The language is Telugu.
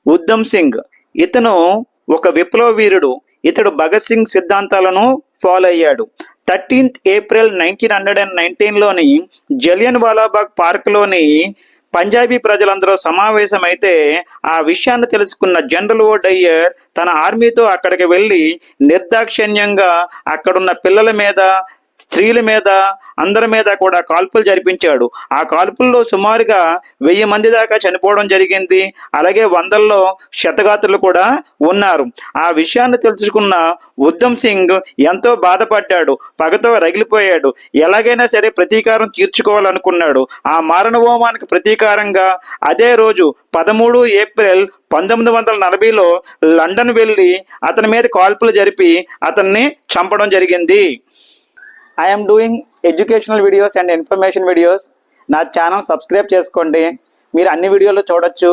ఉద్ధమ్ సింగ్. ఇతను ఒక విప్లవ వీరుడు. ఇతడు భగత్ సింగ్ సిద్ధాంతాలను ఫాలో అయ్యాడు. 13th April 1919లోని జలియన్ వాలాబాగ్ పార్క్లోని పంజాబీ ప్రజలందరూ సమావేశమైతే ఆ విషయాన్ని తెలుసుకున్న జనరల్ ఓ డయ్యర్ తన ఆర్మీతో అక్కడికి వెళ్ళి నిర్దాక్షిణ్యంగా అక్కడున్న పిల్లల మీద, స్త్రీల మీద, అందరి మీద కూడా కాల్పులు జరిపించాడు. ఆ కాల్పుల్లో సుమారుగా 1000 మంది దాకా చనిపోవడం జరిగింది. అలాగే వందల్లో క్షతగాత్రులు కూడా ఉన్నారు. ఆ విషయాన్ని తెలుసుకున్న ఉద్ధమ్ సింగ్ ఎంతో బాధపడ్డాడు, పగతో రగిలిపోయాడు. ఎలాగైనా సరే ప్రతీకారం తీర్చుకోవాలనుకున్నాడు. ఆ మారణ హోమానికి ప్రతీకారంగా అదే రోజు 13 ఏప్రిల్ 1940లో లండన్ వెళ్ళి అతని మీద కాల్పులు జరిపి అతన్ని చంపడం జరిగింది. I am doing educational videos and information videos. నా ఛానల్ సబ్స్క్రైబ్ చేసుకోండి. మీరు అన్ని వీడియోలు చూడొచ్చు.